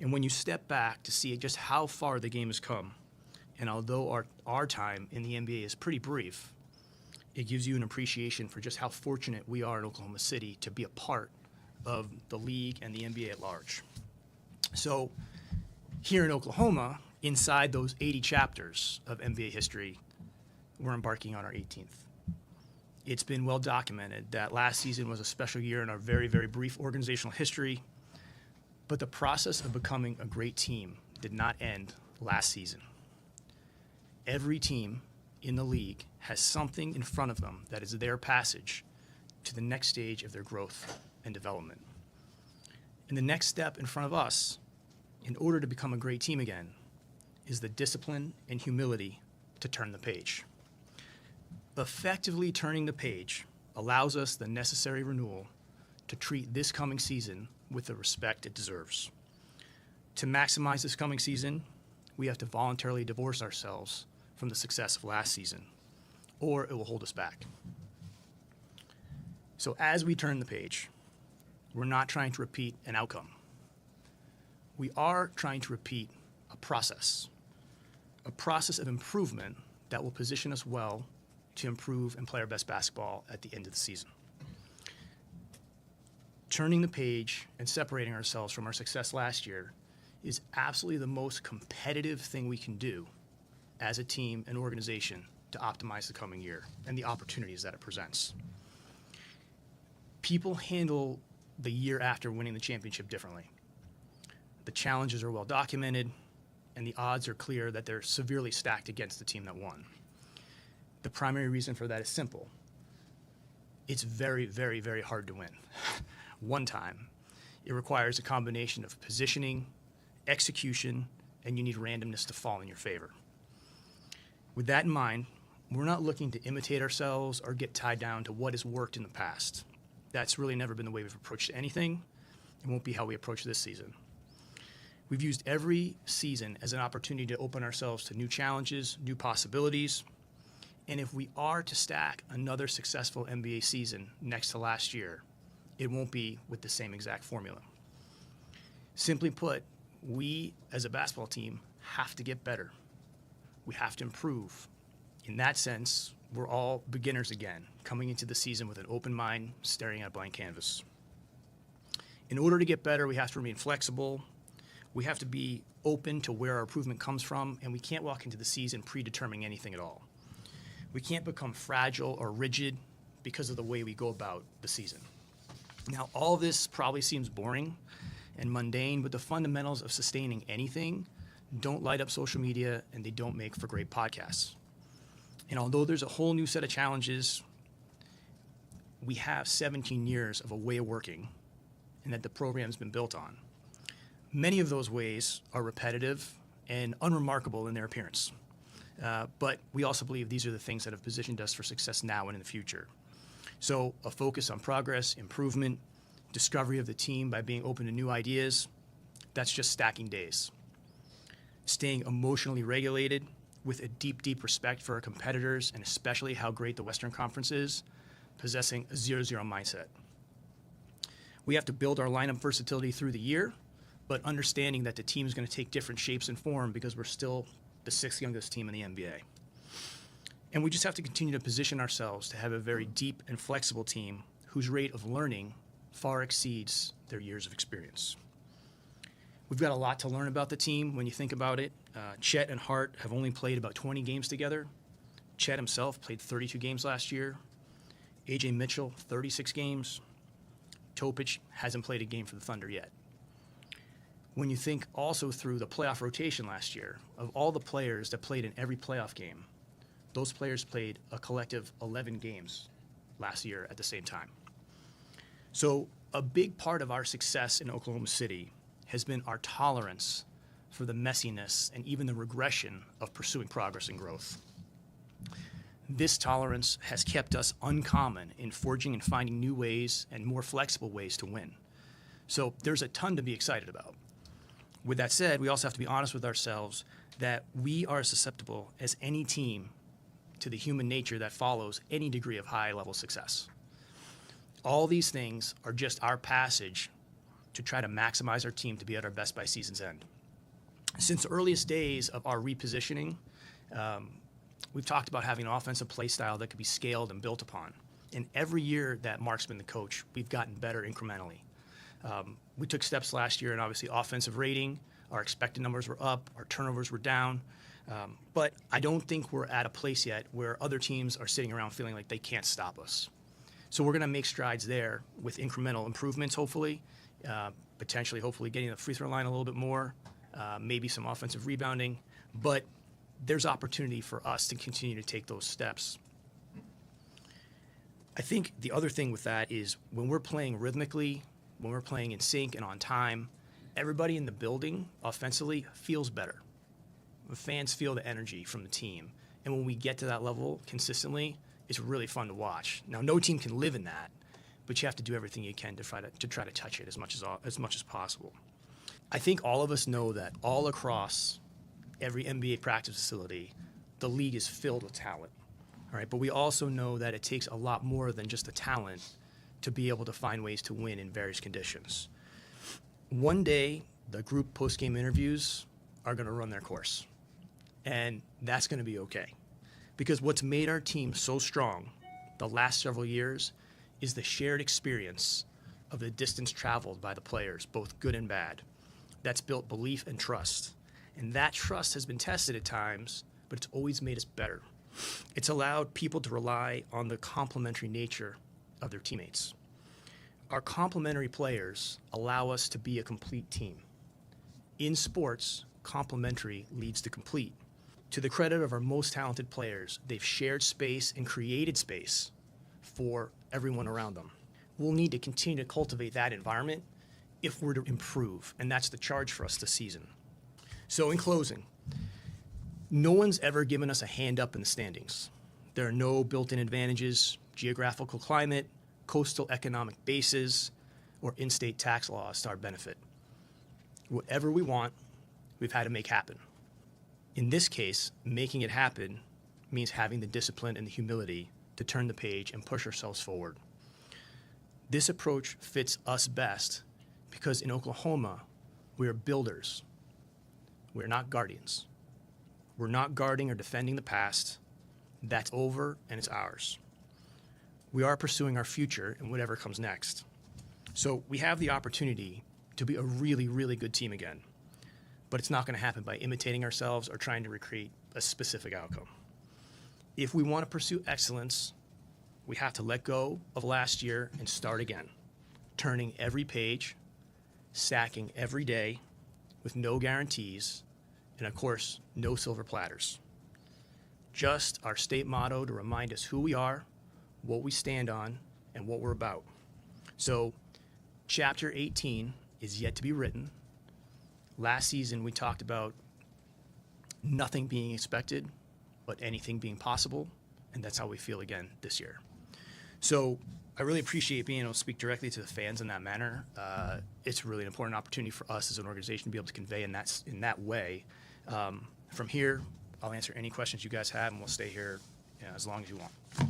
And when you step back to see just how far the game has come, and although our time in the NBA is pretty brief, it gives you an appreciation for just how fortunate we are in Oklahoma City to be a part of the league and the NBA at large. So here in Oklahoma, inside those 80 chapters of NBA history, we're embarking on our 18th. It's been well documented that last season was a special year in our very, very brief organizational history, but the process of becoming a great team did not end last season. Every team in the league has something in front of them that is their passage to the next stage of their growth and development. And the next step in front of us, in order to become a great team again, is the discipline and humility to turn the page. Effectively turning the page allows us the necessary renewal to treat this coming season with the respect it deserves. To maximize this coming season, we have to voluntarily divorce ourselves from the success of last season, or it will hold us back. So as we turn the page, we're not trying to repeat an outcome. We are trying to repeat a process of improvement that will position us well to improve and play our best basketball at the end of the season. Turning the page and separating ourselves from our success last year is absolutely the most competitive thing we can do as a team and organization to optimize the coming year and the opportunities that it presents. People handle the year after winning the championship differently. The challenges are well documented, and the odds are clear that they're severely stacked against the team that won. The primary reason for that is simple. It's very, very, very hard to win. One time. It requires a combination of positioning, execution, and you need randomness to fall in your favor. With that in mind, we're not looking to imitate ourselves or get tied down to what has worked in the past. That's really never been the way we've approached anything. It won't be how we approach this season. We've used every season as an opportunity to open ourselves to new challenges, new possibilities. And if we are to stack another successful NBA season next to last year, it won't be with the same exact formula. Simply put, we as a basketball team have to get better. We have to improve. In that sense, we're all beginners again, coming into the season with an open mind, staring at a blank canvas. In order to get better, we have to remain flexible. We have to be open to where our improvement comes from, and we can't walk into the season predetermining anything at all. We can't become fragile or rigid because of the way we go about the season. Now, all this probably seems boring and mundane, but the fundamentals of sustaining anything don't light up social media, and they don't make for great podcasts. And although there's a whole new set of challenges, we have 17 years of a way of working and that the program's been built on. Many of those ways are repetitive and unremarkable in their appearance. But we also believe these are the things that have positioned us for success now and in the future. So a focus on progress, improvement, discovery of the team by being open to new ideas, that's just stacking days. Staying emotionally regulated with a deep, deep respect for our competitors and especially how great the Western Conference is, possessing a 0-0 mindset. We have to build our lineup versatility through the year, but understanding that the team is going to take different shapes and form because we're still the sixth youngest team in the NBA. And we just have to continue to position ourselves to have a very deep and flexible team whose rate of learning far exceeds their years of experience. We've got a lot to learn about the team when you think about it. Chet and Hart have only played about 20 games together. Chet himself played 32 games last year. A.J. Mitchell, 36 games. Topic hasn't played a game for the Thunder yet. When you think also through the playoff rotation last year, of all the players that played in every playoff game, those players played a collective 11 games last year at the same time. So a big part of our success in Oklahoma City has been our tolerance for the messiness and even the regression of pursuing progress and growth. This tolerance has kept us uncommon in forging and finding new ways and more flexible ways to win. So there's a ton to be excited about. With that said, we also have to be honest with ourselves that we are as susceptible as any team to the human nature that follows any degree of high-level success. All these things are just our passage to try to maximize our team to be at our best by season's end. Since the earliest days of our repositioning, we've talked about having an offensive play style that could be scaled and built upon. And every year that Mark's been the coach, we've gotten better incrementally. We took steps last year in obviously offensive rating. Our expected numbers were up, our turnovers were down. But I don't think we're at a place yet where other teams are sitting around feeling like they can't stop us. So we're going to make strides there with incremental improvements, hopefully, potentially, hopefully getting the free throw line a little bit more, maybe some offensive rebounding. But there's opportunity for us to continue to take those steps. I think the other thing with that is when we're playing rhythmically, when we're playing in sync and on time, everybody in the building offensively feels better. The fans feel the energy from the team. And when we get to that level consistently, it's really fun to watch. Now, no team can live in that, but you have to do everything you can to try to touch it as much as possible. I think all of us know that all across every NBA practice facility, the league is filled with talent. All right, but we also know that it takes a lot more than just the talent to be able to find ways to win in various conditions. One day, the group post-game interviews are going to run their course, and that's going to be okay. Because what's made our team so strong the last several years is the shared experience of the distance traveled by the players, both good and bad. That's built belief and trust. And that trust has been tested at times, but it's always made us better. It's allowed people to rely on the complementary nature of their teammates. Our complementary players allow us to be a complete team. In sports, complementary leads to complete. To the credit of our most talented players, they've shared space and created space for everyone around them. We'll need to continue to cultivate that environment if we're to improve, and that's the charge for us this season. So in closing, no one's ever given us a hand up in the standings. There are no built-in advantages, geographical climate, coastal economic bases, or in-state tax laws to our benefit. Whatever we want, we've had to make happen. In this case, making it happen means having the discipline and the humility to turn the page and push ourselves forward. This approach fits us best because in Oklahoma, we are builders. We're not guardians. We're not guarding or defending the past. That's over and it's ours. We are pursuing our future and whatever comes next. So we have the opportunity to be a really, really good team again. But it's not going to happen by imitating ourselves or trying to recreate a specific outcome. If we want to pursue excellence, we have to let go of last year and start again, turning every page, stacking every day with no guarantees, and of course, no silver platters. Just our state motto to remind us who we are, what we stand on, and what we're about. So, Chapter 18 is yet to be written. Last season, we talked about nothing being expected, but anything being possible, and that's how we feel again this year. So I really appreciate being able to speak directly to the fans in that manner. It's really an important opportunity for us as an organization to be able to convey in that way. From here, I'll answer any questions you guys have, and we'll stay here as long as you want.